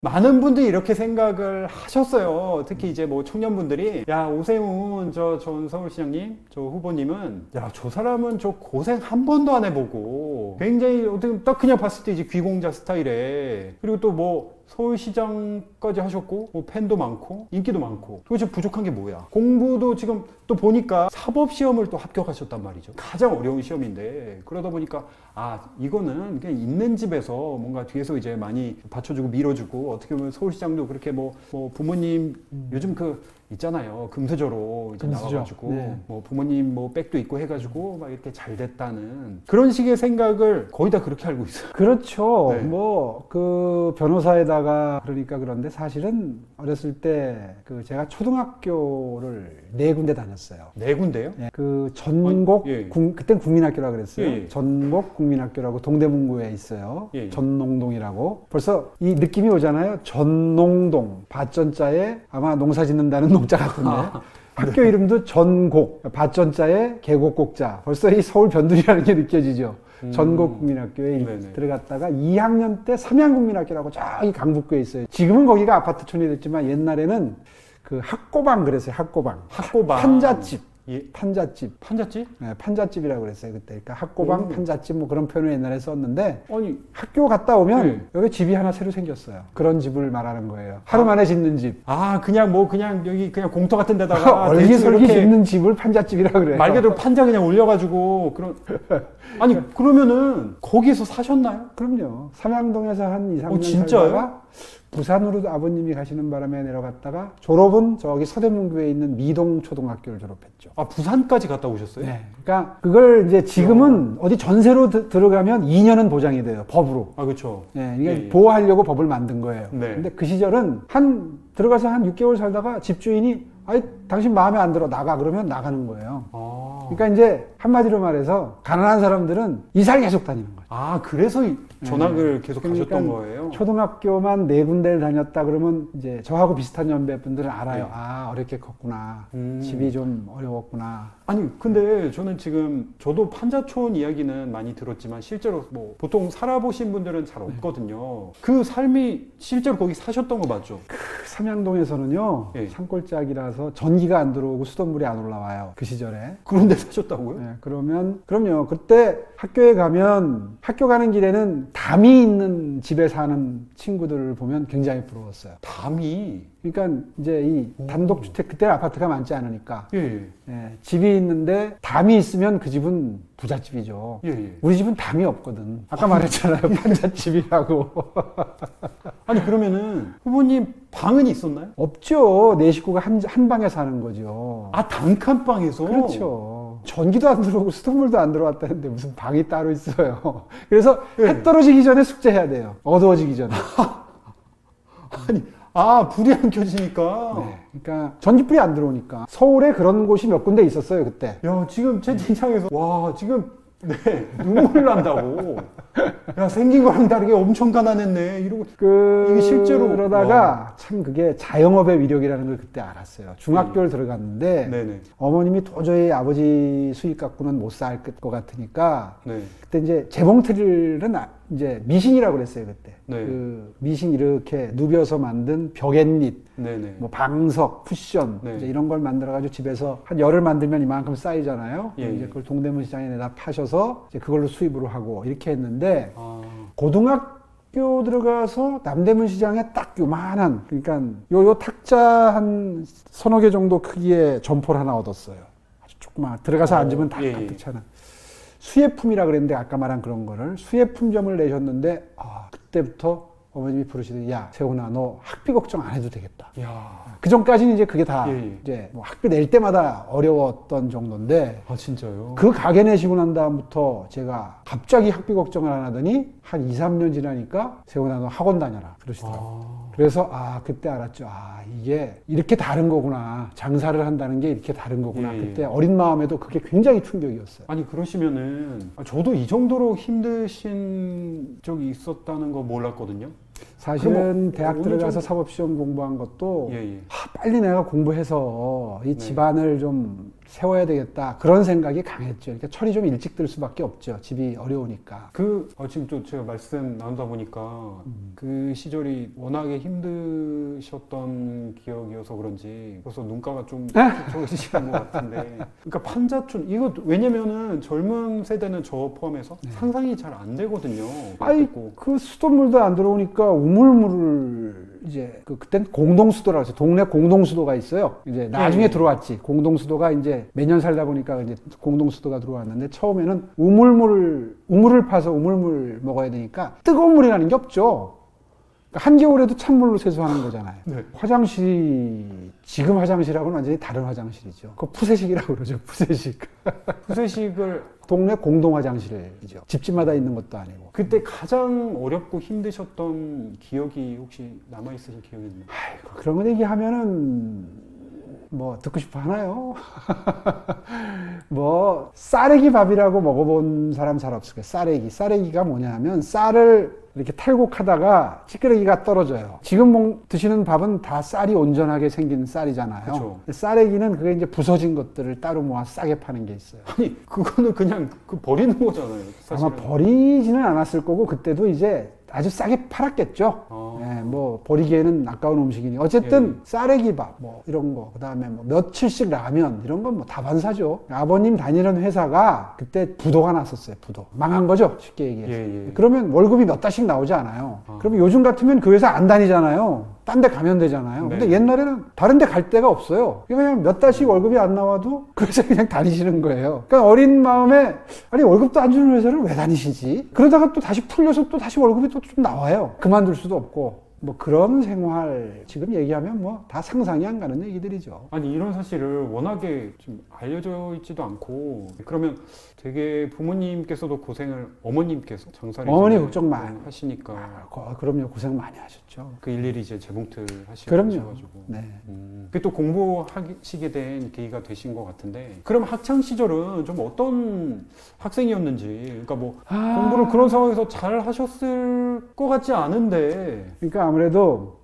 많은 분들이 이렇게 생각을 하셨어요. 특히 이제 뭐 청년분들이 야 오세훈 전 서울시장님 저 후보님은 야 저 사람은 저 고생 한 번도 안 해보고 굉장히 어떻게 딱 그냥 봤을 때 이제 귀공자 스타일에 그리고 또 뭐 서울시장까지 하셨고 뭐 팬도 많고 인기도 많고 도대체 부족한 게 뭐야? 공부도 지금 또 보니까 사법시험을 또 합격하셨단 말이죠. 가장 어려운 시험인데 그러다 보니까 아 이거는 그냥 있는 집에서 뭔가 뒤에서 이제 많이 받쳐주고 밀어주고 어떻게 보면 서울시장도 그렇게 뭐 부모님 요즘 그 있잖아요. 금수저로 이제 금수저. 나와가지고 네. 뭐 부모님 뭐 백도 있고 해가지고 막 이렇게 잘 됐다는 그런 식의 생각을 거의 다 그렇게 알고 있어요. 그렇죠. 네. 뭐 그 변호사에다가 그러니까 그런데 사실은 어렸을 때 그 제가 초등학교를 4군데 다녔어요. 4군데요? 예, 그 전곡 예. 그땐 국민학교라 그랬어요. 예, 예. 전곡 국민학교라고 동대문구에 있어요. 예, 예. 전농동이라고. 벌써 이 느낌이 오잖아요. 전농동 밭전자에 아마 농사 짓는다는 농자 같은데. 학교 이름도 전곡, 밭전자에 계곡곡자. 벌써 이 서울 변두리라는 게 느껴지죠. 전곡국민학교에 네네. 들어갔다가 2학년 때 삼양국민학교라고 저기 강북구에 있어요. 지금은 거기가 아파트촌이 됐지만 옛날에는 그 학고방 그랬어요. 학고방. 학고방. 판잣집. 예. 판잣집. 판잣집? 네, 판잣집이라고 그랬어요. 그때. 그러니까 학고방, 오. 판잣집 뭐 그런 표현을 옛날에 썼는데 아니 학교 갔다 오면 네. 여기 집이 하나 새로 생겼어요. 그런 집을 말하는 거예요. 하루 만에 짓는 집. 아 그냥 뭐 그냥 여기 그냥 공터 같은 데다가 대충 얼기설기 이렇게 짓는 집을 판잣집이라고 그래요. 말 그대로 판자 그냥 올려가지고 그런 아니 그러면은 거기서 사셨나요? 그럼요. 삼양동에서 한 2, 3년 진짜요? 살다가 부산으로 아버님이 가시는 바람에 내려갔다가 졸업은 저기 서대문구에 있는 미동초등학교를 졸업했죠. 아 부산까지 갔다 오셨어요? 네. 그러니까 그걸 이제 지금은 어디 전세로 들어가면 2년은 보장이 돼요. 법으로. 아 그렇죠. 예, 이게 예, 예. 보호하려고 법을 만든 거예요. 네. 근데 그 시절은 들어가서 한 6개월 살다가 집주인이 아이 당신 마음에 안 들어 나가 그러면 나가는 거예요. 아, 그러니까 이제 한마디로 말해서 가난한 사람들은 이사를 계속 다니는 거예요. 아 그래서 전학을 계속 그러니까 가셨던 거예요? 초등학교만 4군데를 다녔다 그러면 이제 저하고 비슷한 연배 분들은 알아요. 네. 아 어렵게 컸구나. 음. 집이 좀 어려웠구나. 아니 근데 저는 지금 저도 판자촌 이야기는 많이 들었지만 실제로 뭐 보통 살아보신 분들은 잘 없거든요. 그 삶이 실제로 거기 사셨던 거 맞죠? 그 삼양동에서는요. 예. 산골짜기라서 전기가 안 들어오고 수돗물이 안 올라와요. 그 시절에. 그런데 사셨다고요? 네, 그럼요. 그때 학교에 가면 학교 가는 길에는 담이 있는 집에 사는 친구들을 보면 굉장히 부러웠어요. 담이 그러니까 이제 이 단독주택 그때 아파트가 많지 않으니까 예, 예, 집이 있는데 담이 있으면 그 집은 부잣집이죠. 예, 예. 우리 집은 담이 없거든. 아까 말했잖아요. 판잣집이라고. 아니 그러면은 후보님 방은 있었나요? 없죠. 네 식구가 한 방에 사는 거죠. 아 단칸방에서? 그렇죠. 전기도 안 들어오고 수돗물도 안 들어왔다는데 무슨 방이 따로 있어요. 그래서 네. 해 떨어지기 전에 숙제해야 돼요. 어두워지기 전에. 아니 아 불이 안 켜지니까 네. 그러니까 전기불이 안 들어오니까. 서울에 그런 곳이 몇 군데 있었어요, 그때. 야 지금 채팅창에서 와 지금 네 눈물 난다고 야 생긴 거랑 다르게 엄청 가난했네 이러고 이게 실제로 그러다가 참 그게 자영업의 위력이라는 걸 그때 알았어요. 중학교를 들어갔는데 네네 어머님이 도저히 아버지 수익 갖고는 못 살 것 같으니까 네 그때 이제 재봉틀은 이제 미싱이라고 그랬어요, 그때. 네. 그 미싱 이렇게 누벼서 만든 벽앤릿, 네네 뭐 방석, 쿠션 네. 이제 이런 걸 만들어가지고 집에서 한 열을 만들면 이만큼 쌓이잖아요. 예, 이제 예. 그걸 동대문 시장에 내다 파셔서 이제 그걸로 수입으로 하고 이렇게 했는데 아 고등학교 들어가서 남대문 시장에 딱 요만한 그러니까 요 탁자 한 서너 개 정도 크기의 점포를 하나 얻었어요. 아주 조그만 들어가서 앉으면 다 예, 예. 가득 차는. 수예품이라 그랬는데 아까 말한 그런 거를 수예품점을 내셨는데 그때부터 어머님이 부르시더니 야 세훈아 너 학비 걱정 안 해도 되겠다. 야. 그 전까지는 이제 그게 다 예, 예. 이제 뭐 학비 낼 때마다 어려웠던 정도인데 아 진짜요? 그 가게 내시고 난 다음부터 제가 갑자기 학비 걱정을 안 하더니 한 2, 3년 지나니까 세훈아 너 학원 다녀라 그러시더라고요. 그래서 그때 알았죠. 이게 이렇게 다른 거구나. 장사를 한다는 게 이렇게 다른 거구나. 예, 예. 그때 어린 마음에도 그게 굉장히 충격이었어요. 아니 그러시면은 저도 이 정도로 힘드신 적이 있었다는 거 몰랐거든요. 사실은 대학 어느 들어가서 정도- 사법시험 공부한 것도 예, 예. 빨리 내가 공부해서 이 네. 집안을 좀 세워야 되겠다 그런 생각이 강했죠. 그러니까 철이 좀 일찍 들 수밖에 없죠. 집이 어려우니까. 지금 또 제가 말씀 나누다 보니까 그 시절이 워낙에 힘드셨던 기억이어서 그런지 그래서 눈가가 좀 좋으신 것 같은데. 그러니까 판자촌 이거 왜냐면은 젊은 세대는 저 포함해서 상상이 잘 안 되거든요. 아이 그거 그 수돗물도 안 들어오니까 우물물을 이제 그땐 공동수도라고 해서 동네 공동수도가 있어요. 이제 나중에 예. 들어왔지. 공동수도가 이제 몇 년 살다 보니까 이제 공동수도가 들어왔는데 처음에는 우물을 파서 우물물 먹어야 되니까 뜨거운 물이라는 게 없죠. 그러니까 한겨울에도 찬물로 세수하는 거잖아요. 네. 화장실이 지금 화장실하고는 완전히 다른 화장실이죠. 그 푸세식이라고 그러죠. 푸세식. 후세식을 동네 공동 화장실이죠. 집집마다 있는 것도 아니고. 그때 가장 어렵고 힘드셨던 기억이 혹시 남아 있으신 기억이 있나요? 아이고, 그런 거 얘기하면은 뭐 듣고 싶어 하나요? 뭐 쌀래기 밥이라고 먹어본 사람 잘 없을 거예요. 쌀래기가 뭐냐면 쌀을 이렇게 탈곡하다가 찌끄레기가 떨어져요. 지금 드시는 밥은 다 쌀이 온전하게 생긴 쌀이잖아요. 그쵸. 쌀래기는 그게 이제 부서진 것들을 따로 모아 싸게 파는 게 있어요. 아니 그거는 그냥 버리는 거잖아요. 사실은. 아마 버리지는 않았을 거고 그때도 이제 아주 싸게 팔았겠죠. 아. 네, 뭐 버리기에는 아까운 음식이니 어쨌든 예. 쌀래기밥 뭐 이런 거 그다음에 뭐 며칠씩 라면 이런 건 뭐 다반사죠. 아버님 다니는 회사가 그때 부도가 났었어요. 부도 망한 거죠. 쉽게 얘기해서. 예, 예. 그러면 월급이 몇 달씩 나오지 않아요. 아. 그러면 요즘 같으면 그 회사 안 다니잖아요. 딴 데 가면 되잖아요. 네. 근데 옛날에는 다른 데 갈 데가 없어요. 그냥 몇 달씩 월급이 안 나와도 그 회사 그냥 다니시는 거예요. 그러니까 어린 마음에 아니 월급도 안 주는 회사를 왜 다니시지? 그러다가 또 다시 풀려서 또 다시 월급이 또 좀 나와요. 그만둘 수도 없고. 뭐 그런 생활 지금 얘기하면 뭐 다 상상이 안 가는 얘기들이죠. 아니 이런 사실을 워낙에 좀 알려져 있지도 않고 그러면 되게 부모님께서도 고생을 어머님께서 장사를 어머니 이제 걱정 많이 하시니까 그럼요. 고생 많이 하셨죠. 그 일일이 이제 재봉틀 그럼요. 하셔가지고 네. 그게 또 공부하시게 된 계기가 되신 것 같은데 그럼 학창 시절은 좀 어떤 학생이었는지 그러니까 뭐 공부를 그런 상황에서 잘 하셨을 것 같지 않은데 그러니까 아무래도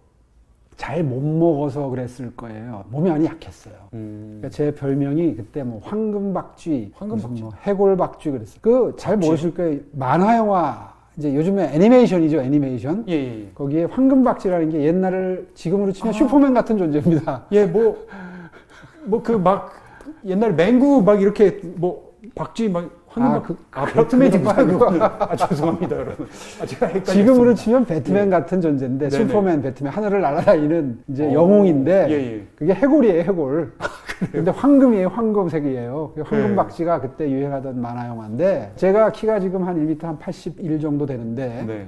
잘 못 먹어서 그랬을 거예요. 몸이 많이 약했어요. 그러니까 제 별명이 그때 뭐 황금박쥐, 황금박쥐? 무슨 뭐 해골박쥐 그랬어요. 그 잘 박쥐? 모르실 거예요. 만화 영화 이제 요즘에 애니메이션이죠, 애니메이션. 예, 예. 거기에 황금박쥐라는 게 옛날을 지금으로 치면 슈퍼맨 같은 존재입니다. 예, 뭐 그 막 옛날 맹구 막 이렇게 뭐 박쥐 막 배트맨이 말고 죄송합니다 여러분. 제가 헷갈렸습니다. 지금으로 치면 배트맨 예. 같은 존재인데 네네. 슈퍼맨, 배트맨 하늘을 날아다니는 이제 영웅인데 예, 예. 그게 해골이에요, 해골. 근데 황금이에요, 황금색이에요. 황금박쥐가 그때 유행하던 만화 영화인데 제가 키가 지금 한 1m 한 81 정도 되는데 네.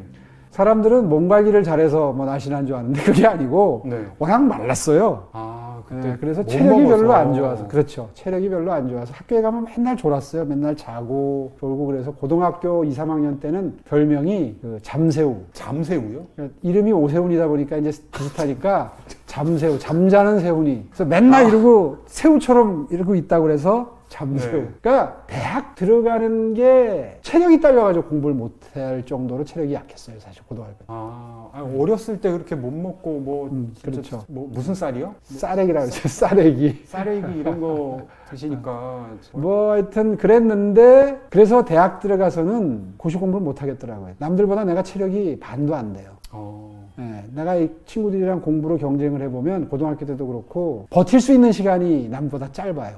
사람들은 몸 관리를 잘해서 뭐 날씬한 줄 아는데 그게 아니고 네. 워낙 말랐어요. 아, 그때 네, 그래서 못 체력이 먹어서. 별로 안 좋아서 그렇죠. 체력이 별로 안 좋아서 학교에 가면 맨날 졸았어요. 맨날 자고 졸고 그래서 고등학교 2, 3학년 때는 별명이 그 잠새우. 잠새우요? 그러니까 이름이 오세훈이다 보니까 이제 비슷하니까 잠새우, 잠자는 새훈이. 그래서 맨날 이러고 새우처럼 이러고 있다고 그래서 잠새우. 네. 그러니까 대학 들어가는 게 체력이 딸려가지고 공부를 못할 정도로 체력이 약했어요, 사실 고등학교 때. 아니, 어렸을 때 그렇게 못 먹고 뭐 진짜 그렇죠. 뭐 무슨 쌀이요? 쌀애기라고 그러죠, 쌀애기. 쌀에기 이런 거 드시니까 뭐 하여튼 그랬는데 그래서 대학 들어가서는 고시 공부를 못 하겠더라고요. 남들보다 내가 체력이 반도 안 돼요. 예, 내가 이 친구들이랑 공부로 경쟁을 해보면 고등학교 때도 그렇고 버틸 수 있는 시간이 남보다 짧아요.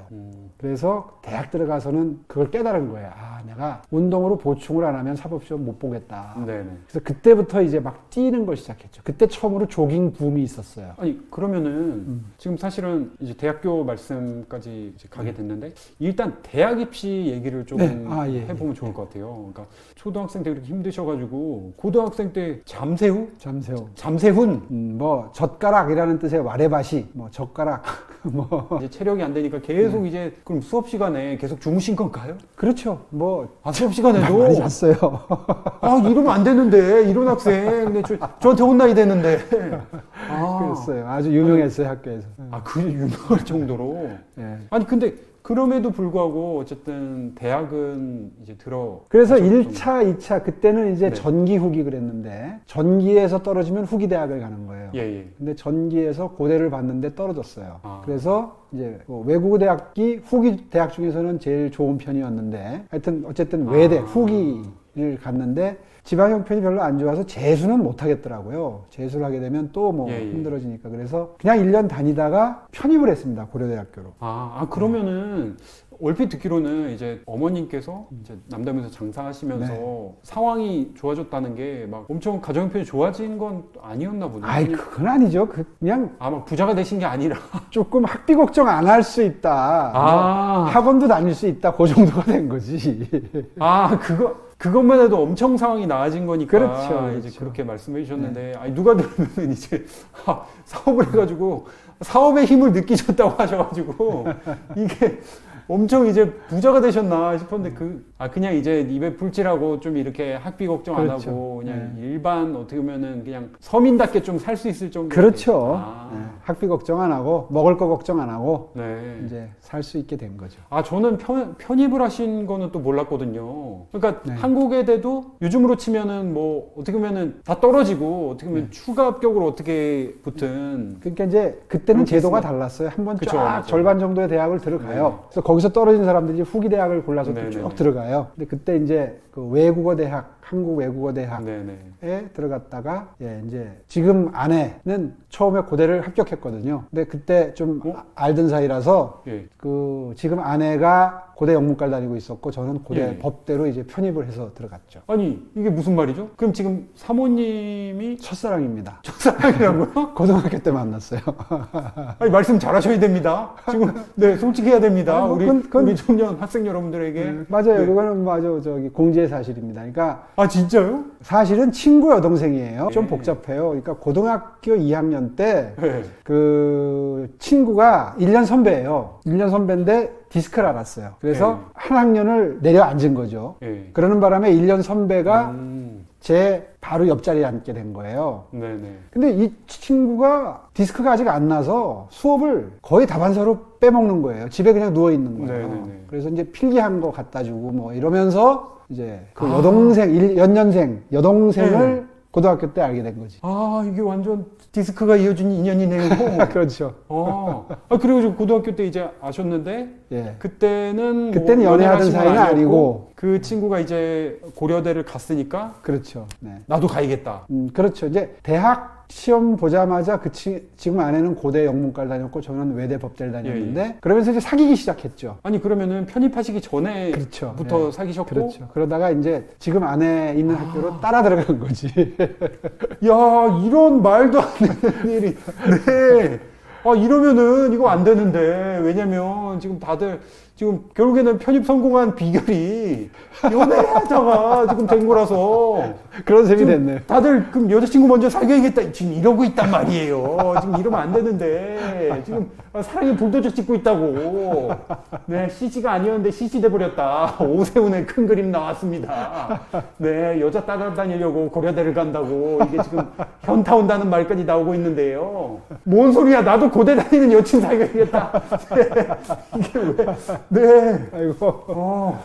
그래서 대학 들어가서는 그걸 깨달은 거예요. 아, 내가 운동으로 보충을 안 하면 사법시험 못 보겠다. 네네. 그래서 그때부터 이제 막 뛰는 걸 시작했죠. 그때 처음으로 조깅 붐이 있었어요. 아니 그러면은 지금 사실은 이제 대학교 말씀까지 이제 가게 됐는데 일단 대학 입시 얘기를 좀 네. 예, 해보면 좋을 것 같아요. 그러니까 초등학생 때 그렇게 힘드셔가지고 고등학생 때 잠새우? 잠새우. 잠새훈? 뭐 젓가락이라는 뜻의 와레바시, 뭐 젓가락, 뭐 이제 체력이 안 되니까 계속 이제 그럼 수업 시간에 계속 주무신 건가요? 그렇죠. 뭐 수업 시간에도 많이 잤어요. 이러면 안 되는데 이런 학생 근데 저한테 혼나야 되는데 그랬어요. 아주 유명했어요, 학교에서. 아, 그 유명할 정도로. 예. 아니 근데 그럼에도 불구하고 어쨌든 대학은 이제 들어. 그래서 가셨던- 1차, 2차 그때는 이제 네. 전기 후기 그랬는데 전기에서 떨어지면 후기 대학을 가는 거예요. 예, 예. 근데 전기에서 고대를 봤는데 떨어졌어요. 아. 그래서 이제 외국 대학이 후기 대학 중에서는 제일 좋은 편이었는데 하여튼 어쨌든 외대 아. 후기를 갔는데 지방 형편이 별로 안 좋아서 재수는 못 하겠더라고요. 재수를 하게 되면 또 뭐 예, 예. 힘들어지니까 그래서 그냥 1년 다니다가 편입을 했습니다. 고려대학교로. 그러면은 얼핏 듣기로는 이제 어머님께서 이제 남담에서 장사하시면서 상황이 좋아졌다는 게 막 엄청 가정 형편이 좋아진 건 아니었나 보네요. 아이 그건 아니죠. 그냥 막 부자가 되신 게 아니라. 조금 학비 걱정 안 할 수 있다. 뭐 학원도 다닐 수 있다. 그 정도가 된 거지. 그것만 해도 엄청 상황이 나아진 거니까 그렇죠, 이제 그렇죠. 그렇게 말씀해 주셨는데 아니 누가 들으면 이제 사업을 해가지고 사업의 힘을 느끼셨다고 하셔가지고 이게 엄청 이제 부자가 되셨나 싶었는데 그냥 이제 입에 불칠하고 좀 이렇게 학비 걱정 안 그렇죠. 하고 그냥 네. 일반 어떻게 보면은 그냥 서민답게 좀 살 수 있을 정도. 그렇죠. 네. 학비 걱정 안 하고 먹을 거 걱정 안 하고 네. 이제 살 수 있게 된 거죠. 저는 편입을 하신 거는 또 몰랐거든요. 그러니까 네. 한국에대도 요즘으로 치면은 뭐 어떻게 보면은 다 떨어지고 어떻게 보면 네. 추가 합격으로 어떻게 붙은. 그러니까 이제 그때는 그렇게 제도가 했으면- 달랐어요. 한번 그쵸, 쫙 맞아요. 절반 정도의 대학을 들어가요. 네. 그래서 거기서 떨어진 사람들이 후기 대학을 골라서 또 네, 쭉 네. 들어가요. 근데 그때 이제 그 외국어 대학, 한국 외국어 대학에 네네. 들어갔다가 이제 지금 아내는 처음에 고대를 합격했거든요. 근데 그때 좀 알던 사이라서 예. 그 지금 아내가 고대 영문과를 다니고 있었고 저는 고대 예. 법대로 이제 편입을 해서 들어갔죠. 아니 이게 무슨 말이죠? 그럼 지금 사모님이 첫사랑입니다. 첫사랑이라고요? 고등학교 때 만났어요. 아니 말씀 잘하셔야 됩니다. 지금 네 솔직해야 됩니다. 뭐 우리 그건- 청년 학생 여러분들에게. 맞아요. 네. 그거는 맞아 저기 공지의 사실입니다. 그러니까 진짜요? 사실은 친구 여동생이에요. 좀 네. 복잡해요. 그러니까 고등학교 2학년 때 네. 그 친구가 1년 선배예요. 1년 선배인데 디스크를 알았어요. 그래서 네. 한 학년을 내려앉은 거죠. 예. 그러는 바람에 1년 선배가 음, 제 바로 옆자리에 앉게 된 거예요. 네네. 근데 이 친구가 디스크가 아직 안 나서 수업을 거의 다반사로 빼먹는 거예요. 집에 그냥 누워 있는 거예요. 네네네. 그래서 이제 필기한 거 갖다 주고 뭐 이러면서 이제 그 아. 여동생, 연년생, 여동생을 네. 고등학교 때 알게 된 거지. 이게 완전 디스크가 이어진 인연이네요. 그렇죠. 그래가지고 고등학교 때 이제 아셨는데, 예. 그때는 그때는 뭐 연애하던 연애하신 건 사이는 아니었고, 아니고. 그 친구가 이제 고려대를 갔으니까, 그렇죠. 네. 나도 가야겠다. 그렇죠. 이제 대학 시험 보자마자 지금 아내는 고대 영문과를 다녔고 저는 외대 법대를 다녔는데 그러면서 이제 사귀기 시작했죠. 아니, 그러면은 편입하시기 전에부터 그렇죠. 예. 사귀셨고, 그렇죠. 그러다가 이제 지금 아내 있는 학교로 따라 들어간 거지. 야, 이런 말도 안 되는 일이. 네. 이러면은 이거 안 되는데. 왜냐면 지금 다들 지금 결국에는 편입 성공한 비결이 연애하다가 지금 된 거라서. 그런 셈이 지금 됐네요. 다들 그럼 여자친구 먼저 사귀어야겠다. 지금 이러고 있단 말이에요. 지금 이러면 안 되는데. 지금 사랑이 불도저 찍고 있다고. 네, CC가 아니었는데 CC 돼버렸다. 오세훈의 큰 그림 나왔습니다. 네, 여자 따라다니려고 고려대를 간다고. 이게 지금 현타 온다는 말까지 나오고 있는데요. 뭔 소리야. 나도 고대 다니는 여친 사귀어야겠다. 네, 이게 왜. 네. 아이고.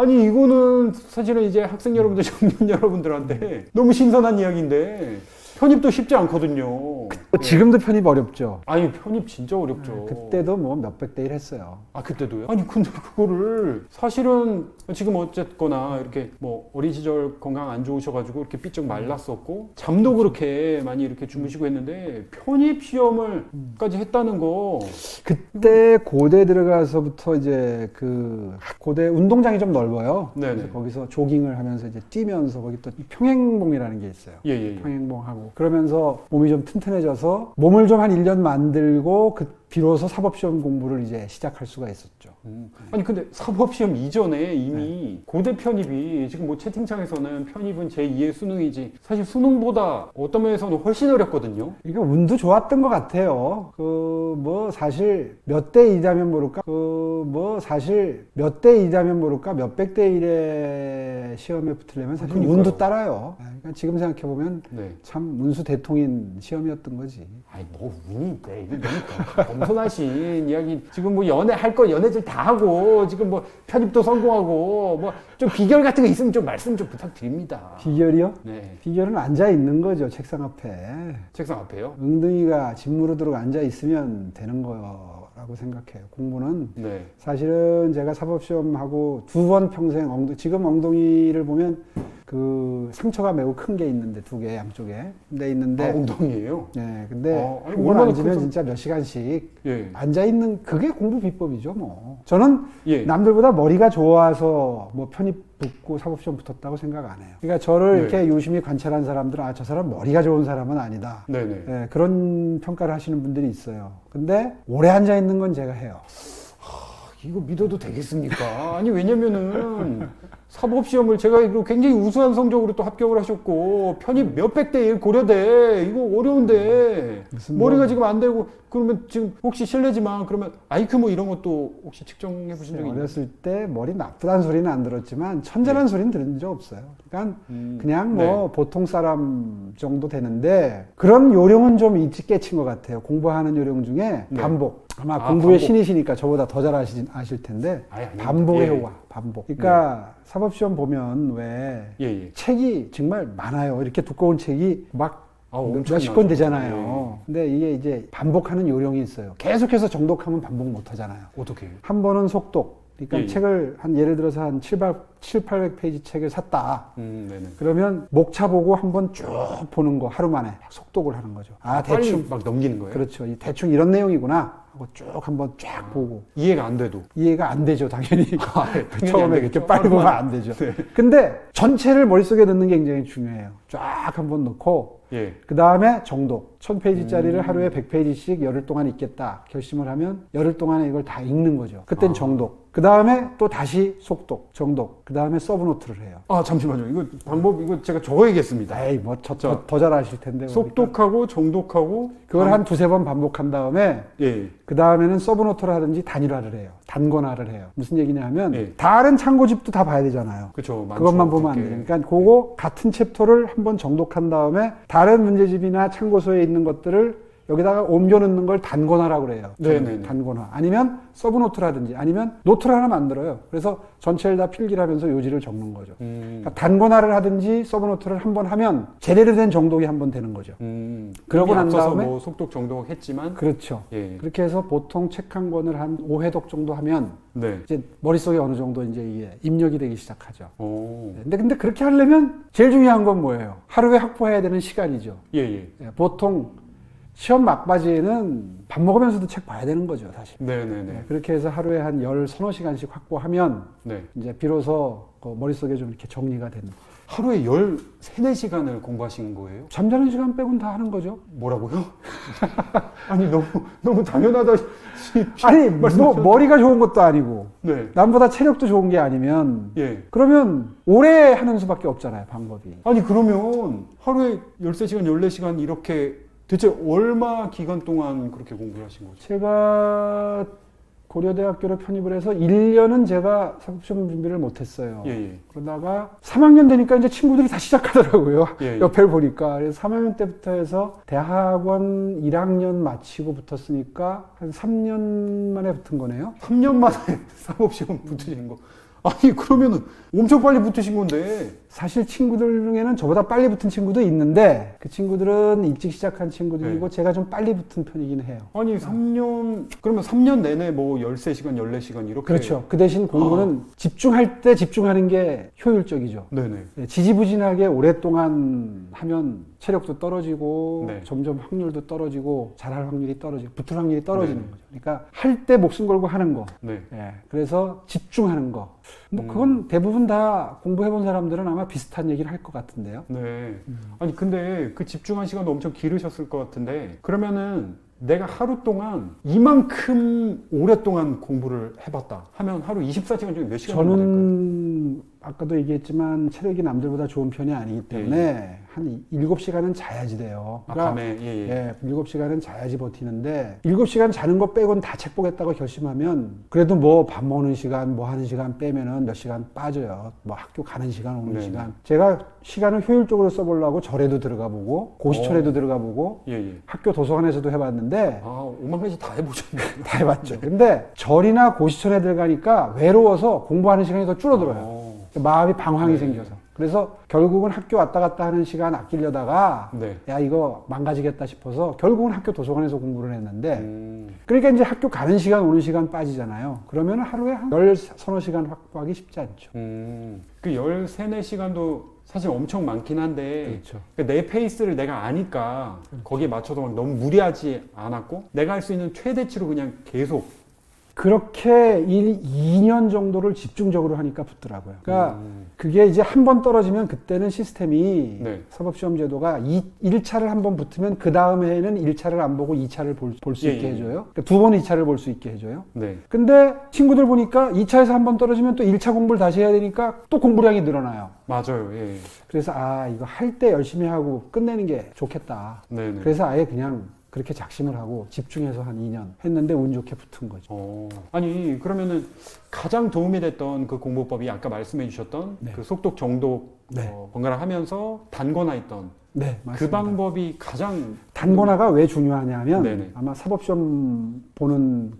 이거는 사실은 이제 학생 여러분들, 청년 여러분들한테 너무 신선한 이야기인데, 편입도 쉽지 않거든요. 지금도 편입 어렵죠. 아니, 편입 진짜 어렵죠. 그때도 뭐 몇백 대 일 했어요. 그때도요? 아니, 근데 그거를 사실은 지금 어쨌거나 이렇게 뭐 어린 시절 건강 안 좋으셔가지고 이렇게 삐쩍 말랐었고, 잠도 그렇게 많이 이렇게 주무시고 했는데, 편입 시험을까지 했다는 거. 그때 고대 들어가서부터 이제 그 고대 운동장이 좀 넓어요. 네네. 그래서 거기서 조깅을 하면서 이제 뛰면서 거기 또 평행봉이라는 게 있어요. 예. 평행봉하고 그러면서 몸이 좀 튼튼해져서 몸을 좀 한 1년 만들고 비로소 사법시험 공부를 이제 시작할 수가 있었죠. 아니 근데 사법시험 이전에 이미 고대 편입이 지금 뭐 채팅창에서는 편입은 제2의 수능이지 사실 수능보다 어떤 면에서는 훨씬 어렵거든요. 이게 운도 좋았던 것 같아요. 그 뭐 사실 몇 대 2다면 모를까? 그 뭐 사실 몇 대 2다면 모를까? 몇백 대 1의 시험에 붙으려면 사실 그러니까요. 운도 따라요. 그러니까 지금 생각해보면 네. 참 문수 대통인 시험이었던 거지. 아니 뭐 운이 있대. 이게 너무 겸손하신 이야기. 지금 뭐 연애 할 거 연애들 다 하고 지금 뭐 편입도 성공하고 뭐 좀 비결 같은 거 있으면 좀 말씀 좀 부탁드립니다. 비결이요? 네. 비결은 앉아 있는 거죠, 책상 앞에. 책상 앞에요? 엉덩이가 짓무르도록 앉아 있으면 되는 거라고 생각해요. 공부는 네. 사실은 제가 사법시험하고 2번 평생 지금 엉덩이를 보면 그 상처가 매우 큰 게 있는데 2개 양쪽에. 근데 있는데. 아, 엉덩이에요? 네, 근데 아니, 공부 얼마나 앉으면 커서- 진짜 몇 시간씩 예. 앉아 있는 그게 공부 비법이죠, 뭐. 저는 예. 남들보다 머리가 좋아서 뭐 편입 붙고 사법시험 붙었다고 생각 안 해요. 그러니까 저를 네. 이렇게 유심히 관찰한 사람들은 저 사람 머리가 좋은 사람은 아니다. 네네. 예, 그런 평가를 하시는 분들이 있어요. 근데 오래 앉아 있는 건 제가 해요. 이거 믿어도 되겠습니까? 아니 왜냐면은 사법시험을 제가 이거 굉장히 우수한 성적으로 또 합격을 하셨고 편입 몇백 대 1 고려대 이거 어려운데 무슨 머리가 뭐- 지금 안 되고 그러면 지금 혹시 실례지만 그러면 IQ 뭐 이런 것도 혹시 측정해 보신 적이 있나요? 어렸을 때 머리 나쁘다는 소리는 안 들었지만 천재라는 소리는 들은 적 없어요. 그러니까 그냥 뭐 보통 사람 정도 되는데 그런 요령은 좀 일찍 깨친 것 같아요. 공부하는 요령 중에 네. 반복. 아마 아, 공부의 반복. 신이시니까 저보다 더 잘 아실 텐데 아니, 반복의 예. 효과, 반복. 그러니까 사법시험 보면 왜 예예. 책이 정말 많아요. 이렇게 두꺼운 책이 막 엄청나죠. 몇십 권 되잖아요. 근데 이게 이제 반복하는 요령이 있어요. 계속해서 정독하면 반복 못 하잖아요. 어떻게? 한 번은 속독. 그러니까 예. 책을 예를 들어서 한 800페이지 책을 샀다. 네네. 그러면 목차 보고 한번 쭉 보는 거 하루 만에 속독을 하는 거죠. 빨리 대충 막 넘기는 거예요? 그렇죠. 대충 이런 내용이구나 하고 쭉 한번 쫙 보고 이해가 안 돼도. 이해가 안 되죠, 당연히. 당연히 안 처음에 되겠죠. 이렇게 빨리 보면 안 되죠. 네. 근데 전체를 머릿속에 넣는 게 굉장히 중요해요. 쫙 한번 넣고 예. 그 다음에 정독. 1000페이지짜리를 하루에 100페이지씩 열흘 동안 읽겠다. 결심을 하면 열흘 동안에 이걸 다 읽는 거죠. 그땐 정독. 그 다음에 또 다시 속독, 정독. 그 다음에 서브노트를 해요. 아 잠시만요. 이거 방법 이거 제가 적어야겠습니다. 에이, 뭐, 더 잘 아실 텐데. 속독하고 정독하고 그걸 한 2-3번 반복한 다음에 예. 그 다음에는 서브노트를 하든지 단일화를 해요. 단권화를 해요. 무슨 얘기냐 하면 예. 다른 참고집도 다 봐야 되잖아요. 그렇죠. 그것만 보면 안 돼요. 그러니까 그거 같은 챕터를 한번 정독한 다음에 다른 문제집이나 참고서에 있는 것들을 여기다가 옮겨 넣는 걸 단권화라고 그래요. 네네네. 단권화. 아니면 서브노트라든지 아니면 노트를 하나 만들어요. 그래서 전체를 다 필기를 하면서 요지를 적는 거죠. 그러니까 단권화를 하든지 서브노트를 한번 하면 제대로 된 정독이 한번 되는 거죠. 그러고 이미 난 앞서서 다음에 뭐 속독 정독 했지만 그렇죠. 예. 그렇게 해서 보통 책 한 권을 한 5회독 정도 하면 네. 이제 머릿속에 어느 정도 이제 이게 입력이 되기 시작하죠. 오. 근데 그렇게 하려면 제일 중요한 건 뭐예요? 하루에 확보해야 되는 시간이죠. 예, 예. 보통 시험 막바지에는 밥 먹으면서도 책 봐야 되는 거죠, 사실. 네, 네, 네. 그렇게 해서 하루에 한 10-30시간씩 확보하면 네. 이제 비로소 그 머릿속에 좀 이렇게 정리가 되는. 하루에 13-4시간을 공부하신 거예요? 잠자는 시간 빼곤 다 하는 거죠. 뭐라고요? 아니, 너무 당연하다. 아니, 뭐 머리가 좋은 것도 아니고 네. 남보다 체력도 좋은 게 아니면 예. 그러면 오래 하는 수밖에 없잖아요, 방법이. 아니, 그러면 하루에 13시간, 14시간 이렇게 대체 얼마 기간 동안 그렇게 공부를 하신 거죠? 제가 고려대학교로 편입을 해서 1년은 제가 사법시험 준비를 못했어요. 예, 예. 그러다가 3학년 되니까 이제 친구들이 다 시작하더라고요. 예, 예. 옆에를 보니까. 그래서 3학년 때부터 해서 대학원 1학년 마치고 붙었으니까 한 3년 만에 붙은 거네요. 3년 만에 사법시험 붙으신 거. 아니, 그러면은 엄청 빨리 붙으신 건데. 사실 친구들 중에는 저보다 빨리 붙은 친구도 있는데 그 친구들은 일찍 시작한 친구들이고 제가 좀 빨리 붙은 편이긴 해요. 아니, 3년, 그러면 3년 내내 뭐 13시간, 14시간 이렇게. 그렇죠. 그 대신 공부는 집중할 때 집중하는 게 효율적이죠. 네네. 지지부진하게 오랫동안 하면 체력도 떨어지고 네. 점점 확률도 떨어지고 잘할 확률이 떨어지고 붙을 확률이 떨어지는 네. 거죠. 그러니까 할 때 목숨 걸고 하는 거. 네. 그래서 집중하는 거. 뭐 그건 대부분 다 공부해본 사람들은 아마 비슷한 얘기를 할 것 같은데요. 네. 아니, 근데 그 집중한 시간도 엄청 길으셨을 것 같은데, 그러면은 내가 하루 동안 이만큼 오랫동안 공부를 해봤다 하면 하루 24시간 중에 몇 시간 정도 될까요? 저는 아까도 얘기했지만 체력이 남들보다 좋은 편이 아니기 때문에 한 7시간은 자야지 돼요. 밤에 예. 7시간은 자야지 버티는데 7시간 자는 거 빼고는 다 책 보겠다고 결심하면 그래도 뭐 밥 먹는 시간, 뭐 하는 시간 빼면은 몇 시간 빠져요. 뭐 학교 가는 시간, 오는 시간. 제가 시간을 효율적으로 써보려고 절에도 들어가 보고 고시촌에도 들어가 보고 학교 도서관에서도 해봤는데 오만 가지 다 해보셨네요. 다 해봤죠. 근데 절이나 고시촌에 들어가니까 외로워서 공부하는 시간이 더 줄어들어요. 마음이 방황이 생겨서. 그래서 결국은 학교 왔다 갔다 하는 시간 아끼려다가 야 이거 망가지겠다 싶어서 결국은 학교 도서관에서 공부를 했는데 그러니까 이제 학교 가는 시간 오는 시간 빠지잖아요. 그러면 하루에 한 13-14시간 확보하기 쉽지 않죠. 그 13, 4시간도 사실 엄청 많긴 한데 그렇죠. 내 페이스를 내가 아니까 거기에 맞춰서 막 너무 무리하지 않았고 내가 할 수 있는 최대치로 그냥 계속 그렇게 2년 정도를 집중적으로 하니까 붙더라고요. 그러니까 그게 이제 한 번 떨어지면 그때는 시스템이 사법시험 제도가 1차를 한 번 붙으면 그 다음 해에는 1차를 안 보고 2차를 볼 수 있게 해줘요. 그러니까 2번 2차를 볼 수 있게 해줘요. 근데 친구들 보니까 2차에서 한 번 떨어지면 또 1차 공부를 다시 해야 되니까 또 공부량이 늘어나요. 맞아요. 그래서 이거 할 때 열심히 하고 끝내는 게 좋겠다. 그래서 아예 그냥 그렇게 작심을 하고 집중해서 한 2년 했는데 운 좋게 붙은 거죠. 아니 그러면은 가장 도움이 됐던 그 공부법이 아까 말씀해 주셨던 그 속독 정독 번갈아 하면서 단권화 있던 네, 맞습니다. 그 방법이 가장 단권화가 왜 중요하냐면 아마 사법시험 보는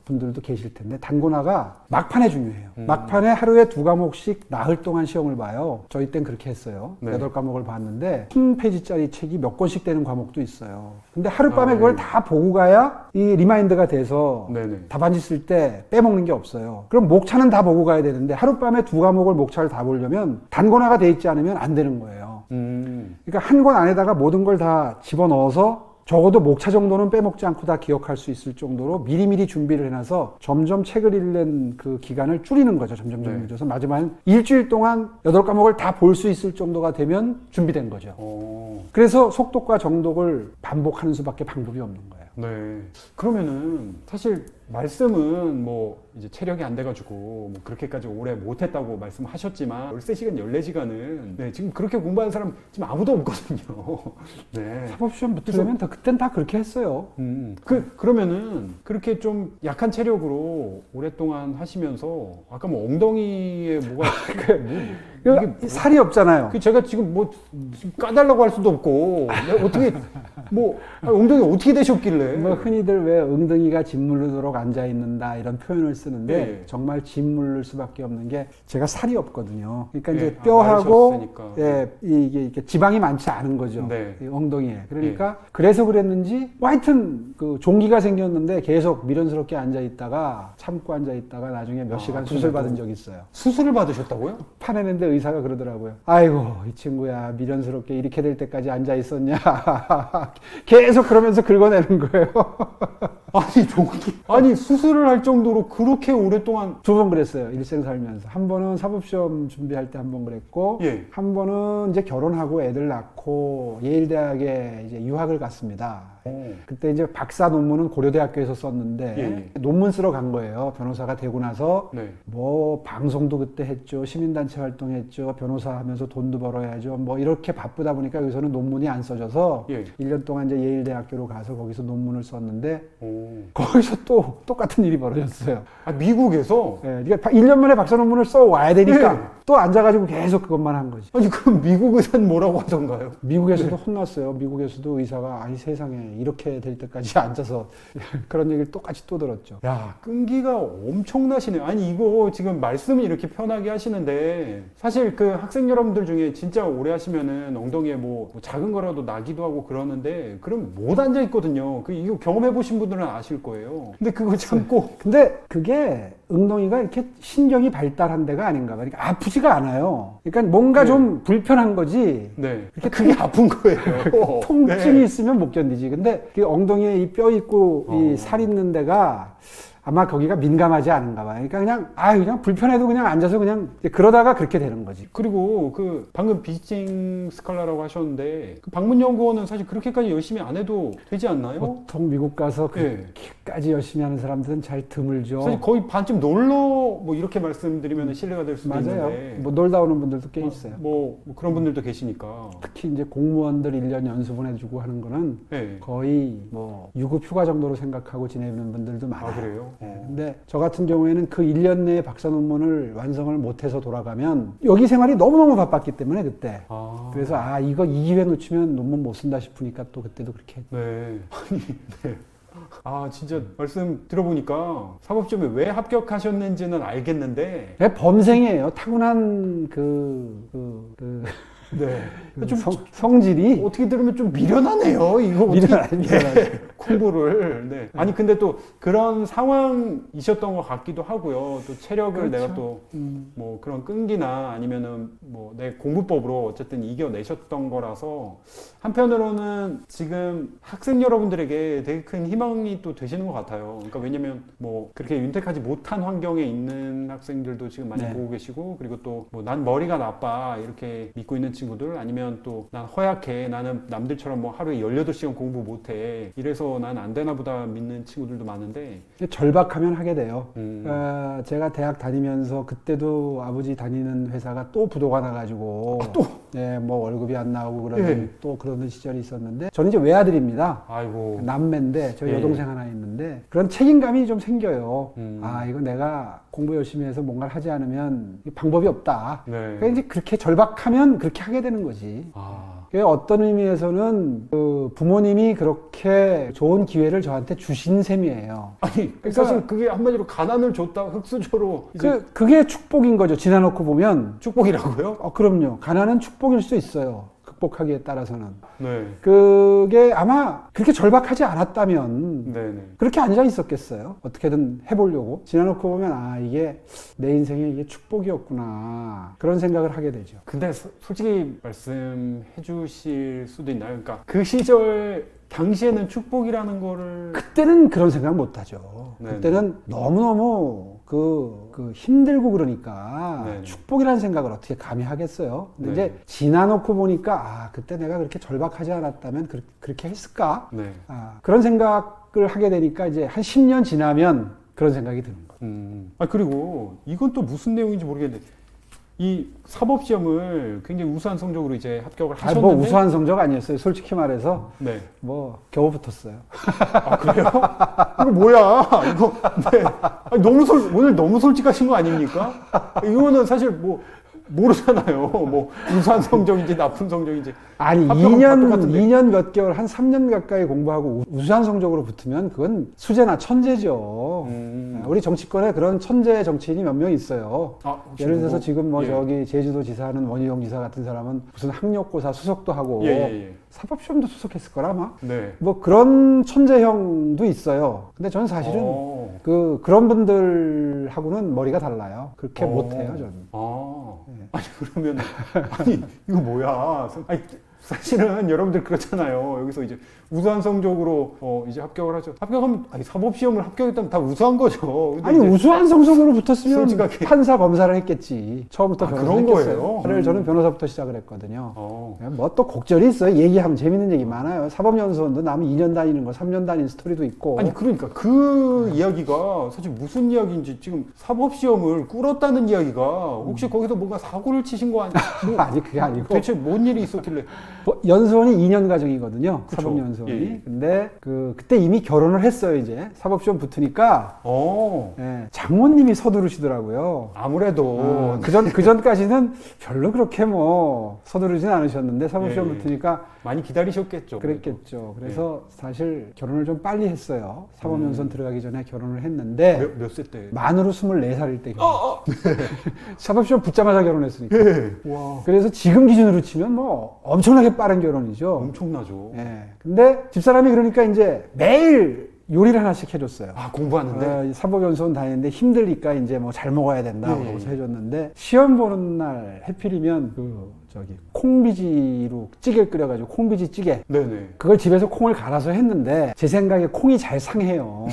분들도 계실 텐데 단권화가 막판에 중요해요. 막판에 하루에 2과목씩 나흘 동안 시험을 봐요. 저희 땐 그렇게 했어요. 8과목을 봤는데 1000페이지짜리 책이 몇 권씩 되는 과목도 있어요. 근데 하룻밤에 그걸 다 보고 가야 이 리마인드가 돼서 답안지 쓸 때 빼먹는 게 없어요. 그럼 목차는 다 보고 가야 되는데 하룻밤에 2과목을 목차를 다 보려면 단권화가 돼 있지 않으면 안 되는 거예요. 그러니까 한 권 안에다가 모든 걸 다 집어넣어서 적어도 목차 정도는 빼먹지 않고 다 기억할 수 있을 정도로 미리미리 준비를 해놔서 점점 책을 읽는 그 기간을 줄이는 거죠. 점점 줄여서 마지막엔 일주일 동안 8과목을 다 볼 수 있을 정도가 되면 준비된 거죠. 그래서 속독과 정독을 반복하는 수밖에 방법이 없는 거예요. 그러면은 사실 말씀은 뭐 이제 체력이 안 돼가지고 뭐 그렇게까지 오래 못했다고 말씀하셨지만 13시간, 14시간은 지금 그렇게 공부하는 사람 지금 아무도 없거든요. 사법시험 붙으려면 그땐 다 그렇게 했어요. 그러면은 그렇게 좀 약한 체력으로 오랫동안 하시면서 아까 뭐 엉덩이에 뭐가 살이 없잖아요. 제가 지금 뭐 까달라고 할 수도 없고 어떻게 엉덩이 어떻게 되셨길래? 흔히들 왜 엉덩이가 짓무르도록 앉아 있는다 이런 표현을 쓰는데 정말 짓무를 수밖에 없는 게 제가 살이 없거든요. 그러니까 이제 뼈하고 이게 지방이 많지 않은 거죠. 이 엉덩이에. 그러니까 그래서 그랬는지 하여튼 그 종기가 생겼는데 계속 미련스럽게 앉아 있다가 참고 앉아 있다가 나중에 몇 시간 수술 받은 적이 있어요. 수술을 받으셨다고요? 파내는데 의사가 그러더라고요. 아이고 이 친구야 미련스럽게 이렇게 될 때까지 앉아 있었냐. 계속 그러면서 긁어내는 거예요. 아니 수술을 할 정도로 그렇게 오랫동안 2번 그랬어요. 일생 살면서. 한 번은 사법시험 준비할 때 한 번 그랬고 한 번은 이제 결혼하고 애들 낳고 예일대학에 이제 유학을 갔습니다. 그때 이제 박사 논문은 고려대학교에서 썼는데 논문 쓰러 간 거예요. 변호사가 되고 나서 뭐 방송도 그때 했죠. 시민단체 활동했죠. 변호사 하면서 돈도 벌어야죠. 뭐 이렇게 바쁘다 보니까 여기서는 논문이 안 써져서 1년 동안 이제 예일대학교로 가서 거기서 논문을 썼는데 거기서 또 똑같은 일이 벌어졌어요. 미국에서? 그러니까 1년 만에 박사 논문을 써 와야 되니까 또 앉아가지고 계속 그것만 한 거지. 아니 그럼 미국 의사는 뭐라고 하던가요? 미국에서도 혼났어요. 미국에서도 의사가 아니 세상에 이렇게 될 때까지 앉아서 그런 얘기를 똑같이 또 들었죠. 야, 끈기가 엄청나시네요. 아니 이거 지금 말씀을 이렇게 편하게 하시는데 사실 그 학생 여러분들 중에 진짜 오래 하시면은 엉덩이에 뭐 작은 거라도 나기도 하고 그러는데 그럼 못 앉아 있거든요. 이거 경험해 보신 분들은 아실 거예요. 근데 그걸 참고 근데 그게 엉덩이가 이렇게 신경이 발달한 데가 아닌가 봐. 그러니까 아프지가 않아요. 그러니까 뭔가 좀 불편한 거지. 이렇게 크게 아픈 거예요. 통증이 있으면 못 견디지. 근데 그 엉덩이에 이 뼈 있고 이 살 있는 데가 아마 거기가 민감하지 않은가 봐요. 그러니까 그냥 불편해도 그냥 앉아서 그냥 이제 그러다가 그렇게 되는 거지. 그리고 그 방금 비지팅 스칼라라고 하셨는데 그 방문연구원은 사실 그렇게까지 열심히 안 해도 되지 않나요? 보통 미국 가서 네. 그렇게까지 열심히 하는 사람들은 잘 드물죠. 사실 거의 반쯤 놀러 뭐 이렇게 말씀드리면 신뢰가 될 수도 맞아요. 있는데 뭐 놀다 오는 분들도 꽤 있어요. 뭐 그런 분들도 계시니까. 특히 이제 공무원들 1년 연수 보내주고 하는 거는 네. 거의 뭐 유급 휴가 정도로 생각하고 지내는 분들도 많아요. 아 그래요? 네. 근데 저 같은 경우에는 그 1년 내에 박사 논문을 완성을 못해서 돌아가면 여기 생활이 너무너무 바빴기 때문에 그때. 아. 그래서 이거 이 기회 놓치면 논문 못 쓴다 싶으니까 또 그때도 그렇게. 네. 아니, 네. 아, 진짜 말씀 들어보니까 사법시험에 왜 합격하셨는지는 알겠는데. 범생이에요. 타고난 네. 좀 성질이 어떻게 들으면 좀 미련하네요. 이거 어떻게 미련하지. 공부를. 네. 아니 근데 또 그런 상황이셨던 것 같기도 하고요. 또 체력을 그렇죠. 내가 또 뭐 그런 끈기나 아니면은 뭐 내 공부법으로 어쨌든 이겨내셨던 거라서 한편으로는 지금 학생 여러분들에게 되게 큰 희망이 또 되시는 것 같아요. 그러니까 왜냐면 뭐 그렇게 윤택하지 못한 환경에 있는 학생들도 지금 많이 네. 보고 계시고 그리고 또 뭐 난 머리가 나빠 이렇게 믿고 있는 친구들 아니면 또 난 허약해 나는 남들처럼 뭐 하루에 18시간 공부 못해 이래서 난 안 되나 보다 믿는 친구들도 많은데 절박하면 하게 돼요. 제가 대학 다니면서 그때도 아버지 다니는 회사가 또 부도가 나가지고 또? 네, 뭐 월급이 안 나오고 그러는 예. 또 그러는 시절이 있었는데 저는 이제 외아들입니다. 아이고 남매인데 저희 예. 여동생 하나 있는데 그런 책임감이 좀 생겨요. 음. 이거 내가 공부 열심히 해서 뭔가를 하지 않으면 방법이 없다. 네. 그러니까 이제 그렇게 절박하면 그렇게 하게 되는 거지. 아. 어떤 의미에서는 그 부모님이 그렇게 좋은 기회를 저한테 주신 셈이에요. 아니 사실 그게 한마디로 가난을 줬다 흑수저로 이제 그게 축복인 거죠. 지나놓고 보면. 축복이라고요? 그럼요. 가난은 축복일 수 있어요. 극복하기에 따라서는. 네. 그게 아마 그렇게 절박하지 않았다면 네네. 그렇게 앉아 있었겠어요. 어떻게든 해보려고. 지나놓고 보면 이게 내 인생에 이게 축복이었구나. 그런 생각을 하게 되죠. 근데 솔직히 말씀해 주실 수도 있나요? 그러니까 그 시절 당시에는 축복이라는 거를 그때는 그런 생각 못 하죠. 네네. 그때는 너무너무 힘들고 그러니까 네네. 축복이라는 생각을 어떻게 감히 하겠어요. 근데 네네. 이제 지나놓고 보니까 그때 내가 그렇게 절박하지 않았다면 그렇게 했을까? 네. 그런 생각을 하게 되니까 이제 한 10년 지나면 그런 생각이 드는 거예요. 그리고 이건 또 무슨 내용인지 모르겠는데 이 사법시험을 굉장히 우수한 성적으로 이제 합격을 하셨는데 뭐 우수한 성적 아니었어요. 솔직히 말해서 네. 뭐 겨우 붙었어요. 그래요? 이거 뭐야? 이거 네. 아니, 오늘 너무 솔직하신 거 아닙니까? 이거는 사실 뭐 모르잖아요. 뭐 우수한 성적인지 나쁜 성적인지. 아니 합격은 다 똑같은데. 2년 몇 개월 한 3년 가까이 공부하고 우수한 성적으로 붙으면 그건 수재나 천재죠. 우리 정치권에 그런 천재 정치인이 몇 명 있어요. 예를 들어서 지금 뭐 예. 저기 제주도 지사는 원희룡 지사 같은 사람은 무슨 학력고사 수석도 하고 예. 사법시험도 수석했을 거라 아마. 네. 뭐 그런 천재형도 있어요. 근데 저는 사실은 그런 분들하고는 머리가 달라요. 그렇게 못해요, 저는. 아니 그러면 아니 이거 뭐야? 아니 사실은 여러분들 그렇잖아요. 여기서 이제 우수한 성적으로 이제 합격을 하죠. 합격하면 사법시험을 합격했다면 다 우수한 거죠. 근데 아니 이제 우수한 성적으로 붙었으면 솔직하게. 판사 검사를 했겠지. 처음부터 변호사 그런 했겠어요. 거예요? 그래 저는 변호사부터 시작을 했거든요. 어. 뭐 또 곡절이 있어요. 얘기하면 재밌는 얘기 많아요. 사법연수원도 남은 2년 다니는 거, 3년 다니는 스토리도 있고. 아니 그러니까 그 이야기가 사실 무슨 이야기인지 지금 사법시험을 꿇었다는 이야기가 혹시 거기서 뭔가 사고를 치신 거 아니야? 아니 그게 아니고 대체 뭔 일이 있었길래? 연수원이 2년 과정이거든요. 그쵸. 사법연수원이. 예. 근데 그때 이미 결혼을 했어요. 이제 사법시험 붙으니까 장모님이 서두르시더라고요. 아무래도 그 전까지는 별로 그렇게 뭐 서두르진 않으셨는데 사법시험 예. 붙으니까 많이 기다리셨겠죠. 그랬겠죠. 그래서 사실 결혼을 좀 빨리 했어요. 사법연수원 들어가기 전에 결혼을 했는데 몇 세 때? 만으로 24살일 때 사법시험 붙자마자 결혼했으니까. 와. 그래서 지금 기준으로 치면 뭐 엄청나게 빠른 결혼이죠. 엄청나죠. 근데 집사람이 그러니까 이제 매일 요리를 하나씩 해줬어요. 공부하는데? 사법연수원 다니는데 힘들니까 이제 뭐 잘 먹어야 된다 그러고서 해줬는데 시험 보는 날 해필이면 저기 콩비지로 찌개를 끓여가지고 콩비지 찌개. 네네. 그걸 집에서 콩을 갈아서 했는데 제 생각에 콩이 잘 상해요.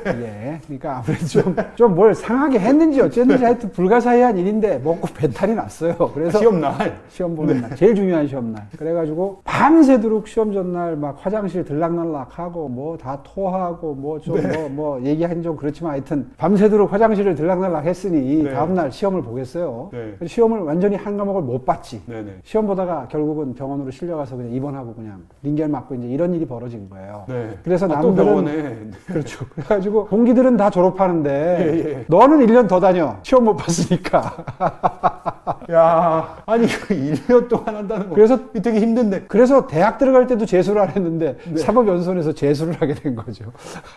예. 그러니까 아무래도 좀 뭘 상하게 했는지 어쨌는지 하여튼 불가사의한 일인데 먹고 배탈이 났어요. 그래서 시험날. 시험 보는 날, 제일 중요한 시험 날. 그래가지고 밤새도록 시험 전날 막 화장실 들락날락하고 뭐 다 토하고 뭐 좀 뭐 얘기한 좀 그렇지만 하여튼 밤새도록 화장실을 들락날락 했으니 네. 다음날 시험을 보겠어요. 네. 그래서 시험을 완전히 한 과목을 못 봤지. 네네. 시험 보다가 결국은 병원으로 실려가서 그냥 입원하고 그냥 링겔 맞고 이제 이런 일이 벌어진 거예요. 네. 그래서 또 남들은 병원에. 그렇죠. 그래가지고 동기들은 다 졸업하는데 예, 예. 너는 1년 더 다녀. 시험 못 봤으니까. 야, 아니, 그 1년 동안 한다는 거. 그래서 되게 힘든데. 그래서 대학 들어갈 때도 재수를 안 했는데 네. 사법연수원에서 재수를 하게 된 거죠.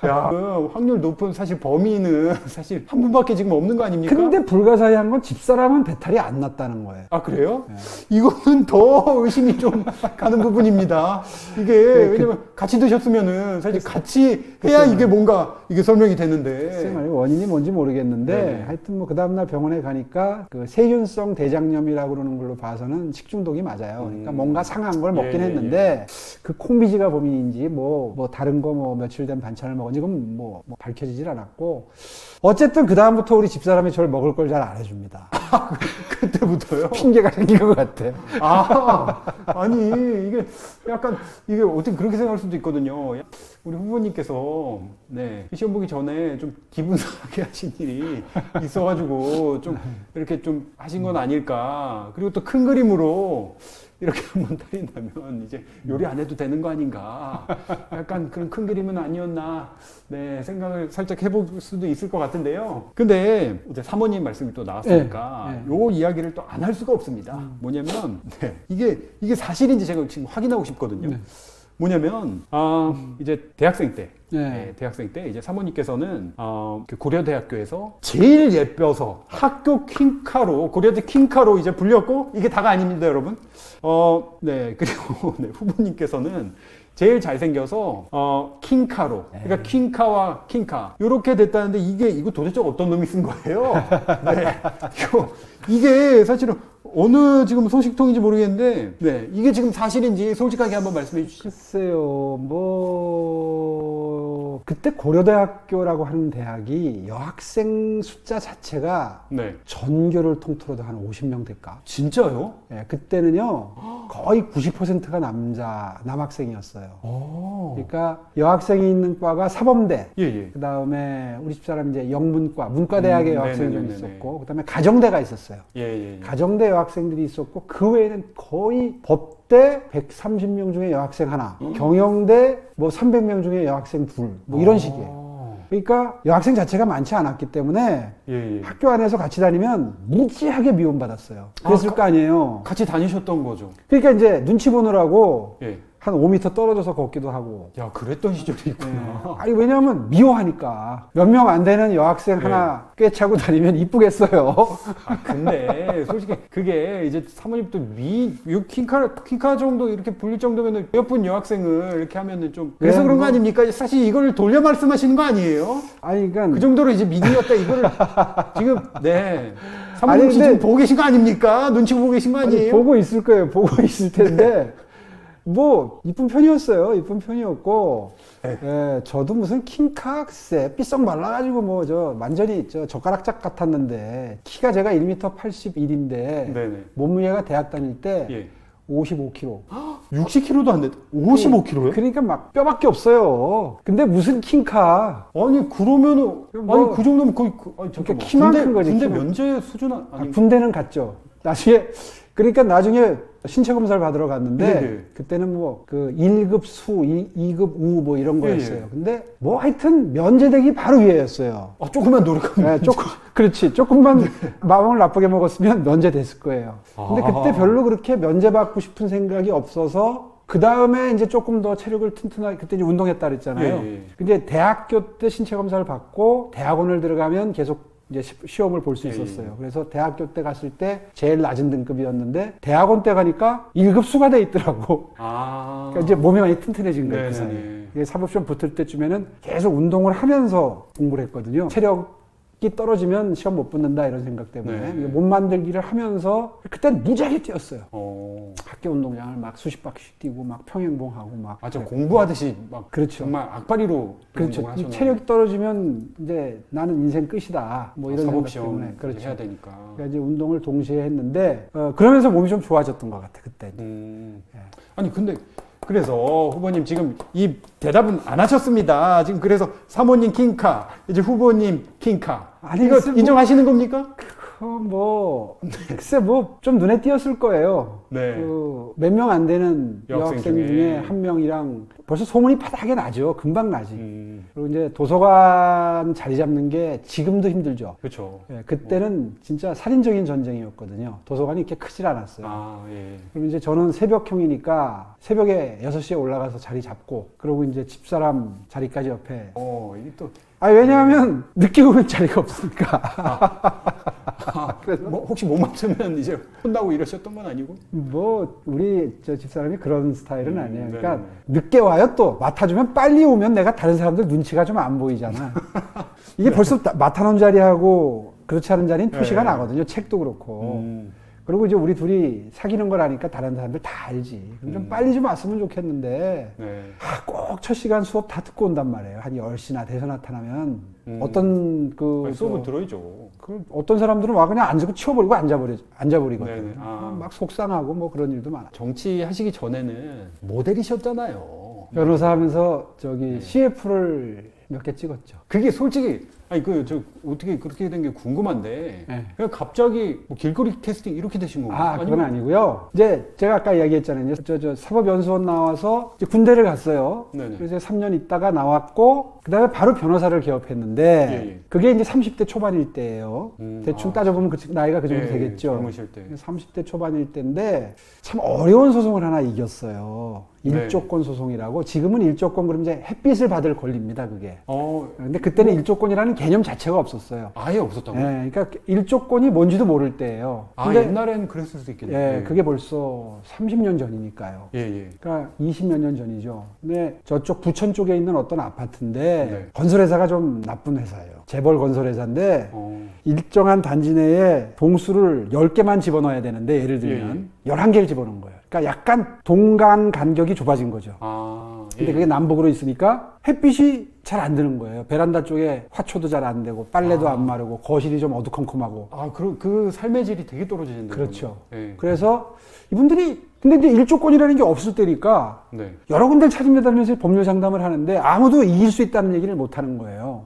야, 그 확률 높은 사실 범인은 사실 한 분밖에 지금 없는 거 아닙니까? 근데 불가사의한 건 집사람은 배탈이 안 났다는 거예요. 아, 그래요? 네. 이거는 더 의심이 좀 가는 부분입니다. 이게, 왜냐면 같이 드셨으면은 사실 같이 해야 이게 뭔가 이게 설명이 되는데. 글쎄 말이에요. 원인이 뭔지 모르겠는데 네네. 하여튼 뭐 그 다음날 병원에 가니까 그 세균성 대장염이라고 그러는 걸로 봐서는 식중독이 맞아요. 그러니까 뭔가 상한 걸 먹긴 예, 예, 했는데 그 콩비지가 범인인지 뭐 다른 거 뭐 며칠 된 반찬을 먹은지 그건 뭐 밝혀지질 않았고 어쨌든 그 다음부터 우리 집사람이 저를 먹을 걸 잘 안 해줍니다. 그때부터요? 핑계가 생긴 것 같아요. 아, 아니, 이게 약간, 이게 어떻게 그렇게 생각할 수도 있거든요. 우리 후보님께서, 네, 시험 보기 전에 좀 기분 상하게 하신 일이 있어가지고, 좀 이렇게 좀 하신 건 아닐까. 그리고 또 큰 그림으로, 이렇게 한번 탈인다면 이제 요리 안 해도 되는 거 아닌가. 약간 그런 큰 그림은 아니었나. 네, 생각을 살짝 해볼 수도 있을 것 같은데요. 근데 이제 사모님 말씀이 또 나왔으니까 네, 요 이야기를 또 안 할 수가 없습니다. 뭐냐면, 네, 이게 사실인지 제가 지금 확인하고 싶거든요. 네. 뭐냐면, 이제 대학생 때, 네. 네, 대학생 때 이제 사모님께서는 그 고려대학교에서 제일 예뻐서 학교 퀸카로 고려대 퀸카로 이제 불렸고 이게 다가 아닙니다, 여러분. 네, 그리고 네, 후보님께서는 제일 잘생겨서 킹카로, 그러니까 킹카와 킹카 이렇게 됐다는데 이거 도대체 어떤 놈이 쓴 거예요? 네, 이게 사실은 어느 지금 소식통인지 모르겠는데, 네, 이게 지금 사실인지 솔직하게 한번 말씀해 주시죠. 글쎄요, 그때 고려대학교라고 하는 대학이 여학생 숫자 자체가 네, 전교를 통틀어도 한 50명 될까? 진짜요? 예, 그때는요, 거의 90%가 남학생이었어요. 그러니까 여학생이 있는 과가 사범대, 예, 예. 그 다음에 우리 집사람 이제 영문과, 문과대학의 여학생이 좀 네네네네. 있었고, 그 다음에 가정대가 있었어요. 예, 예. 가정대 여학생들이 있었고 그 외에는 거의 법대 130명 중에 여학생 하나, 경영대 뭐 300명 중에 여학생 둘, 뭐 이런 식이에요. 그러니까 여학생 자체가 많지 않았기 때문에 예, 예. 학교 안에서 같이 다니면 무지하게 미움받았어요. 그랬을 거 아니에요. 같이 다니셨던 거죠. 그러니까 이제 눈치 보느라고 예. 한 5m 떨어져서 걷기도 하고. 야, 그랬던 시절이 있구나. 아니 왜냐하면 미워하니까 몇 명 안 되는 여학생 네. 하나 꿰차고 다니면 이쁘겠어요. 근데 솔직히 그게 이제 사모님도 킹카 정도 이렇게 불릴 정도면은 예쁜 여학생을 이렇게 하면은 좀 그래서 네, 그런 거 뭐. 아닙니까? 사실 이걸 돌려 말씀하시는 거 아니에요? 아니 그러니까 그 정도로 이제 미디어다 이거를 지금 네. 사모님 아니, 근데- 지금 보고 계신 거 아닙니까? 눈치 보고 계신 거 아니, 아니에요? 보고 있을 거예요. 보고 있을 텐데. 뭐 이쁜 편이었어요. 이쁜 편이었고 네. 예, 저도 무슨 킹카학세 삐썩 말라가지고 뭐 저 완전히 저 젓가락짝 같았는데 키가 제가 1m 81인데 네네. 몸무게가 대학 다닐 때 예. 55kg. 60kg도 안 됐다. 55kg요? 그러니까 막 뼈밖에 없어요. 근데 무슨 킹카? 아니 그러면은 뭐- 아니 그 정도면 거의 잠깐만. 키만 큰 거지, 군대 키만. 면제 수준 아, 아니 군대는 갔죠. 나중에 그러니까 나중에 신체 검사를 받으러 갔는데 네. 그때는 뭐 그 1급 수, 2급 우 뭐 이런 거였어요. 예. 근데 뭐 하여튼 면제되기 바로 위에였어요. 조금만 노력하면 네, 그렇지. 조금만 마음을 나쁘게 먹었으면 면제됐을 거예요. 근데 아. 그때 별로 그렇게 면제받고 싶은 생각이 없어서 그 다음에 이제 조금 더 체력을 튼튼하게 그때 이제 운동했다 그랬잖아요. 예, 예. 근데 대학교 때 신체 검사를 받고 대학원을 들어가면 계속 이제 시험을 볼 수 예, 있었어요. 예. 그래서 대학교 때 갔을 때 제일 낮은 등급이었는데 대학원 때 가니까 1급 수가 돼 있더라고. 그러니까 이제 몸이 많이 튼튼해진 거예요. 그 네네네. 사이에. 이게 사법시험 붙을 때쯤에는 계속 운동을 하면서 공부를 했거든요. 체력 체력이 떨어지면 시험 못 붙는다 이런 생각 때문에 네. 몸 만들기를 하면서 그때는 무지하게 뛰었어요. 학교 운동장을 막 수십 바퀴 뛰고 막 평행봉하고 막. 아, 저 공부하듯이 막 그렇죠. 정말 악바리로 그렇죠. 운동을 하셨나요? 체력이 떨어지면 이제 나는 인생 끝이다. 뭐 이런 생각 사법시험 때문에. 그렇죠. 해야 되니까. 그러니까 이제 운동을 동시에 했는데 그러면서 몸이 좀 좋아졌던 것 같아 그때. 예. 아니 근데 그래서 후보님 지금 이 대답은 안 하셨습니다. 지금 그래서 사모님 킹카, 이제 후보님 킹카. 아니, 이거 글쎄, 뭐- 인정하시는 겁니까? 뭐 글쎄 뭐 좀 눈에 띄었을 거예요. 네. 그 몇 명 안 되는 여학생 여학생 중에. 중에 한 명이랑 벌써 소문이 바닥에 나죠. 금방 나지. 음, 그리고 이제 도서관 자리 잡는 게 지금도 힘들죠. 그렇죠. 예, 그때는 진짜 살인적인 전쟁이었거든요. 도서관이 이렇게 크질 않았어요. 아, 예. 그럼 이제 저는 새벽형이니까 새벽에 6시에 올라가서 자리 잡고 그러고 이제 집사람 자리까지 옆에. 이게 또 왜냐하면 늦게 오면 자리가 없으니까. 뭐 혹시 못 맞추면 이제 혼나고 이러셨던 건 아니고? 뭐 우리 저 집사람이 그런 스타일은 아니에요. 그러니까 네네. 늦게 와요. 또 맡아주면 빨리 오면 내가 다른 사람들 눈치가 좀 안 보이잖아. 이게 벌써 맡아놓은 자리하고 그렇지 않은 자리는 표시가 네. 나거든요. 책도 그렇고. 그리고 이제 우리 둘이 사귀는 걸 아니까 다른 사람들 다 알지. 그럼 좀 빨리 좀 왔으면 좋겠는데 네. 꼭 첫 시간 수업 다 듣고 온단 말이에요. 한 10시나 돼서 나타나면 어떤 수업은 들어야죠. 어떤 사람들은 와 그냥 앉고 치워버리고 앉아버리거든요. 네네. 막 속상하고 뭐 그런 일도 많아. 정치 하시기 전에는 모델이셨잖아요. 변호사 하면서 저기 CF를 몇 개 찍었죠. 그게 솔직히 아니 저 어떻게 그렇게 된 게 궁금한데 네. 그냥 갑자기 뭐 길거리 캐스팅 이렇게 되신 건가요? 그건 아니고요. 이제 제가 아까 이야기했잖아요. 저 사법연수원 나와서 이제 군대를 갔어요. 네네. 그래서 3년 있다가 나왔고 그다음에 바로 변호사를 개업했는데 예. 그게 이제 30대 초반일 때예요. 대충 따져보면 나이가 그 정도 예, 되겠죠. 젊으실 때. 30대 초반일 때인데 참 어려운 소송을 하나 이겼어요. 네. 일조권 소송이라고. 지금은 일조권 그럼 이제 햇빛을 받을 권리입니다, 그게. 어, 근데 그때는 일조권이라는 개념 자체가 없었어요. 아예 없었다고요? 예, 그러니까 일조권이 뭔지도 모를 때예요. 옛날엔 그랬을 수도 있겠네요. 예, 그게 벌써 30년 전이니까요. 예. 그러니까 20몇 년 전이죠. 근데 저쪽 부천 쪽에 있는 어떤 아파트인데 네. 건설회사가 좀 나쁜 회사예요. 재벌 건설회사인데 어, 일정한 단지 내에 동수를 10개만 집어넣어야 되는데 예를 들면 11개를 집어넣은 거예요. 그러니까 약간 동간 간격이 좁아진 거죠. 근데 예. 그게 남북으로 있으니까 햇빛이 잘 안 드는 거예요. 베란다 쪽에 화초도 잘 안 되고 빨래도 안 마르고 거실이 좀 어두컴컴하고. 그 삶의 질이 되게 떨어지는데. 그렇죠. 예. 그래서 이분들이 근데 이제 일조권이라는 게 없을 때니까 네. 여러 군데를 찾아다니면서 법률 상담을 하는데 아무도 이길 수 있다는 얘기를 못 하는 거예요.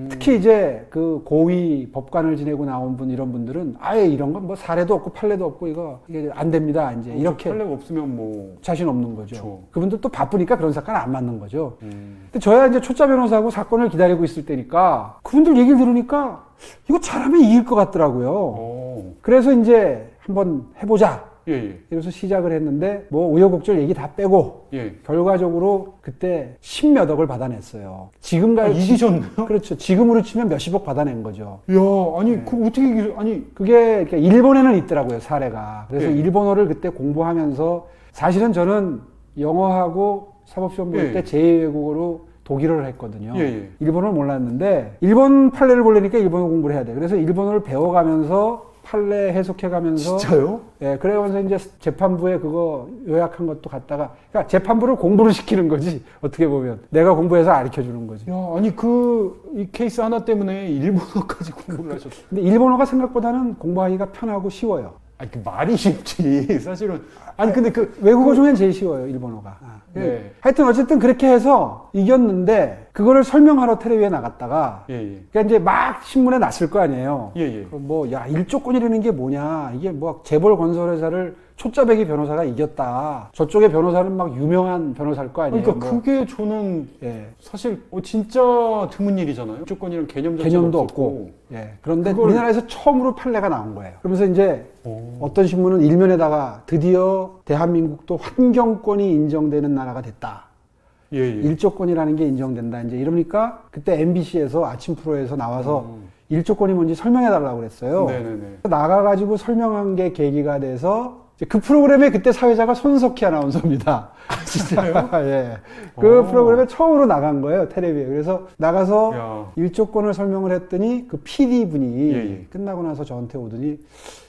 특히 이제 그 고위 법관을 지내고 나온 분 이런 분들은 아예 이런 건 뭐 사례도 없고 판례도 없고 이게 안 됩니다. 이제 이렇게 판례가 없으면 뭐. 자신 없는 거죠. 그렇죠. 그분들 또 바쁘니까 그런 사건 안 맞는 거죠. 근데 저야 이제 초짜 변호사하고 사건을 기다리고 있을 때니까 그분들 얘기를 들으니까 이거 잘하면 이길 것 같더라고요. 그래서 이제 한번 해보자. 예. 이래서 시작을 했는데 뭐 우여곡절 얘기 다 빼고 예. 결과적으로 그때 10몇 억을 받아냈어요. 지금과 이기셨나요? 그렇죠. 지금으로 치면 몇십억 받아낸 거죠. 야, 아니, 그 어떻게 아니. 그게 이렇게 일본에는 있더라고요, 사례가. 그래서 예. 일본어를 그때 공부하면서 사실은 저는 영어하고 사법시험 볼 때 예. 제2외국어로 독일어를 했거든요. 예. 일본어를 몰랐는데 일본 판례를 보려니까 일본어 공부를 해야 돼. 그래서 일본어를 배워가면서 판례 해석해가면서 진짜요? 예, 그래가면서 이제 재판부에 그거 요약한 것도 갖다가 그러니까 재판부를 공부를 시키는 거지 어떻게 보면 내가 공부해서 가르쳐 주는 거지. 야, 아니 이 케이스 하나 때문에 일본어까지 공부를 하셨어. 근데 일본어가 생각보다는 공부하기가 편하고 쉬워요. 아니 그 말이 쉽지 사실은. 아니 근데 외국어 중엔 제일 쉬워요, 일본어가. 네. 하여튼 어쨌든 그렇게 해서 이겼는데 그거를 설명하러 텔레비에 나갔다가 예. 그러니까 이제 막 신문에 났을 거 아니에요. 예. 뭐 야 일조권이라는 게 뭐냐, 이게 뭐 재벌 건설회사를 초짜배기 변호사가 이겼다. 저쪽의 변호사는 막 유명한 변호사일 거 아니에요. 그러니까 뭐. 그게 저는 예. 사실 진짜 드문 일이잖아요. 조건이랑 개념 자체가 개념도 없었고. 없고. 예. 그런데 그걸- 우리나라에서 처음으로 판례가 나온 거예요. 그러면서 이제 어떤 신문은 일면에다가 드디어 대한민국도 환경권이 인정되는 나라가 됐다. 예. 일조권이라는 게 인정된다. 이제 이러니까 그때 MBC에서 아침 프로에서 나와서 일조권이 뭔지 설명해 달라고 그랬어요. 네네네. 나가가지고 설명한 게 계기가 돼서 이제 그 프로그램에 그때 사회자가 손석희 아나운서입니다. 진짜요? 예. 그 오. 프로그램에 처음으로 나간 거예요, 텔레비에. 그래서 나가서 야. 일조권을 설명을 했더니 그 PD 분이 예. 끝나고 나서 저한테 오더니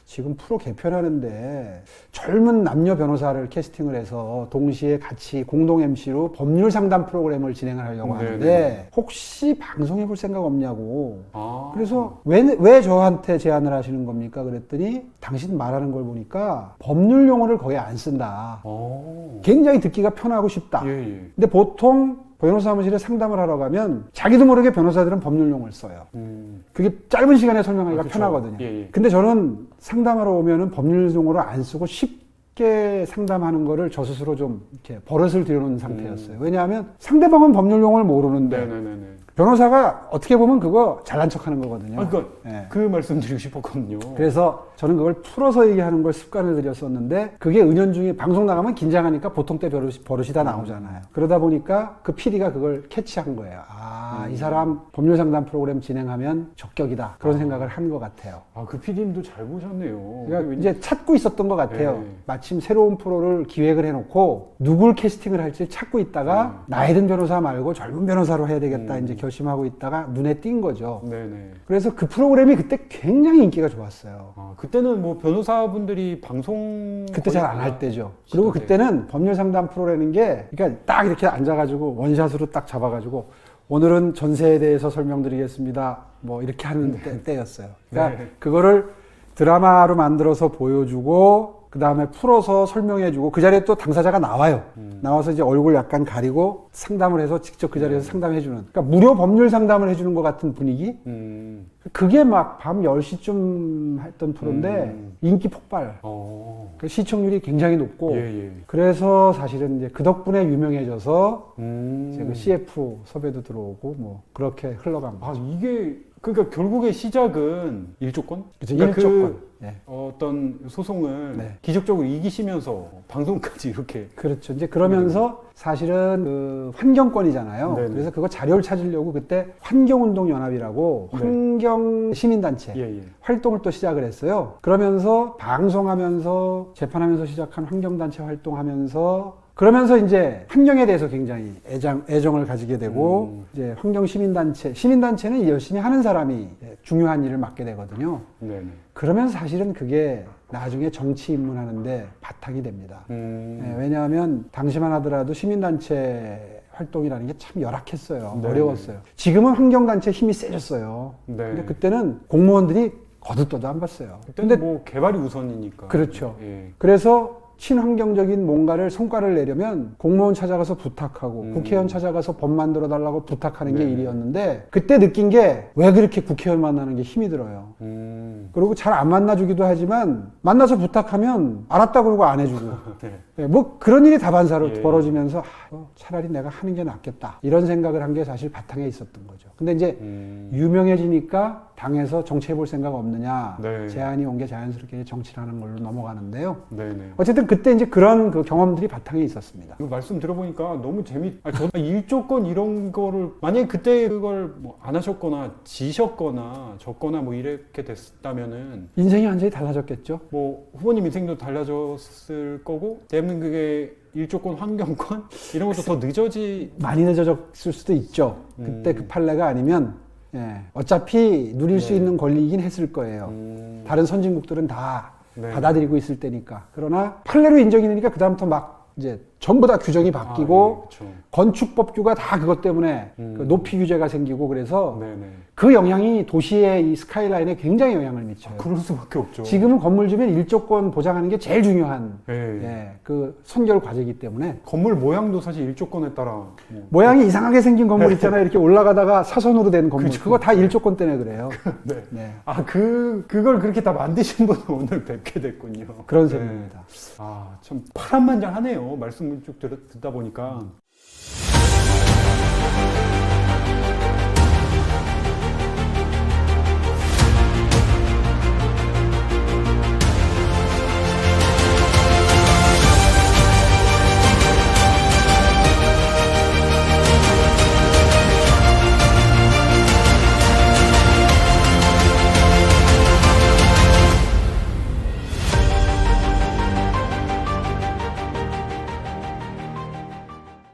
지금 프로 개편하는데 젊은 남녀 변호사를 캐스팅을 해서 동시에 같이 공동 MC로 법률 상담 프로그램을 진행을 하려고 하는데 네네. 혹시 방송해 볼 생각 없냐고. 아. 그래서 왜 저한테 제안을 하시는 겁니까? 그랬더니 당신 말하는 걸 보니까 법률 용어를 거의 안 쓴다. 오. 굉장히 듣기가 편하고 쉽다. 예, 예. 근데 보통 변호사 사무실에 상담을 하러 가면 자기도 모르게 변호사들은 법률 용어를 써요. 그게 짧은 시간에 설명하기가 그쵸. 편하거든요. 예, 예. 근데 저는 상담하러 오면은 법률 용어를 안 쓰고 쉽게 상담하는 거를 저 스스로 좀 이렇게 버릇을 들여놓은 상태였어요. 왜냐하면 상대방은 법률 용어를 모르는데 네네네네. 변호사가 어떻게 보면 그거 잘난 척 하는 거거든요. 아, 그러니까 예. 그 말씀 드리고 싶었거든요. 그래서 저는 그걸 풀어서 얘기하는 걸 습관을 들였었는데 그게 은연중에 방송 나가면 긴장하니까 보통 때 버릇이 다 나오잖아요. 그러다 보니까 그 PD가 그걸 캐치한 거예요. 아, 이 사람 법률 상담 프로그램 진행하면 적격이다. 그런 생각을 한 것 같아요. 아, 그 PD님도 잘 보셨네요. 그러니까 이제 찾고 있었던 것 같아요. 네. 마침 새로운 프로를 기획을 해놓고 누굴 캐스팅을 할지 찾고 있다가 나이 든 변호사 말고 젊은 변호사로 해야 되겠다 이제 결심하고 있다가 눈에 띈 거죠. 네네. 그래서 그 프로그램이 그때 굉장히 인기가 좋았어요. 아, 그때는 뭐 변호사분들이 방송 그때 잘 안 할 때죠. 그리고 시대. 그때는 법률 상담 프로라는 게, 그러니까 딱 이렇게 앉아가지고 원샷으로 딱 잡아가지고 오늘은 전세에 대해서 설명드리겠습니다. 뭐 이렇게 하는 때였어요. 그러니까 네. 그거를 드라마로 만들어서 보여주고 그 다음에 풀어서 설명해주고 그 자리에 또 당사자가 나와요. 나와서 이제 얼굴 약간 가리고 상담을 해서 직접 그 자리에서 상담해주는. 그러니까 무료 법률 상담을 해주는 것 같은 분위기. 그게 막 밤 10시쯤 했던 프로인데 인기 폭발. 그 시청률이 굉장히 높고 예, 예. 그래서 사실은 이제 그 덕분에 유명해져서 이제 그 음. CF 섭외도 들어오고 뭐 그렇게 흘러간 아, 거죠. 이게 그러니까 결국의 시작은 일조권? 그쵸, 그러니까 일조권. 예. 어떤 소송을 네. 기적적으로 이기시면서 방송까지 이렇게 그렇죠. 이제 그러면서 사실은 그 환경권이잖아요. 네네. 그래서 그거 자료를 찾으려고 그때 환경운동연합이라고 네. 환경시민단체 예, 예. 활동을 또 시작을 했어요. 그러면서 방송하면서 재판하면서 시작한 환경단체 활동하면서 그러면서 이제 환경에 대해서 굉장히 애정을 가지게 되고 이제 환경시민단체, 시민단체는 열심히 하는 사람이 중요한 일을 맡게 되거든요. 네네. 그러면서 사실은 그게 나중에 정치 입문하는데 바탕이 됩니다. 네, 왜냐하면 당시만 하더라도 시민단체 활동이라는 게 참 열악했어요. 네. 어려웠어요. 지금은 환경단체 힘이 세졌어요. 네. 근데 그때는 공무원들이 거들떠도 안 봤어요. 그때는 근데 뭐 개발이 우선이니까. 그렇죠. 예. 그래서 친환경적인 뭔가를 성과를 내려면 공무원 찾아가서 부탁하고 국회의원 찾아가서 법 만들어 달라고 부탁하는 게 네. 일이었는데 그때 느낀 게 왜 그렇게 국회의원 만나는 게 힘이 들어요. 그리고 잘 안 만나주기도 하지만 만나서 부탁하면 알았다 그러고 안 해주고 네. 예, 뭐 그런 일이 다반사로 예. 벌어지면서 차라리 내가 하는 게 낫겠다 이런 생각을 한 게 사실 바탕에 있었던 거죠. 근데 이제 유명해지니까 당에서 정치해볼 생각 없느냐 네. 제안이 온 게 자연스럽게 정치를 하는 걸로 넘어가는데요. 네네. 어쨌든 그때 이제 그런 그 경험들이 바탕에 있었습니다. 이거 말씀 들어보니까 너무 저도 일조권 이런 거를 만약에 그때 그걸 뭐 안 하셨거나 지셨거나 졌거나 뭐 이렇게 됐다면은 인생이 완전히 달라졌겠죠. 뭐 후보님 인생도 달라졌을 거고 대한민국의 일조권 환경권 이런 것도 더 늦어지 많이 늦어졌을 수도 있죠. 그때 그 판례가 아니면 예, 어차피 누릴 수 네. 있는 권리이긴 했을 거예요. 다른 선진국들은 다 네. 받아들이고 있을 때니까. 그러나 판례로 인정이 되니까 그다음부터 막 이제 전부 다 규정이 바뀌고 그렇죠. 건축법규가 다 그것 때문에 그 높이 규제가 생기고 그래서 네네. 그 영향이 도시의 이 스카이라인에 굉장히 영향을 미쳐요. 그럴 수밖에 없죠. 지금은 건물 주변 일조권 보장하는 게 제일 중요한 예. 예, 그 선결 과제이기 때문에 건물 모양도 사실 일조권에 따라 뭐 모양이 이상하게 생긴 건물 있잖아요. 이렇게 올라가다가 사선으로 된 건물. 그쵸. 그거 다 일조권 때문에 그래요. 네. 네. 아, 그걸 그렇게 다 만드신 분을 오늘 뵙게 됐군요. 그런 네. 셈입니다. 아, 참 파란만장하네요. 말씀을 쭉 듣다 보니까.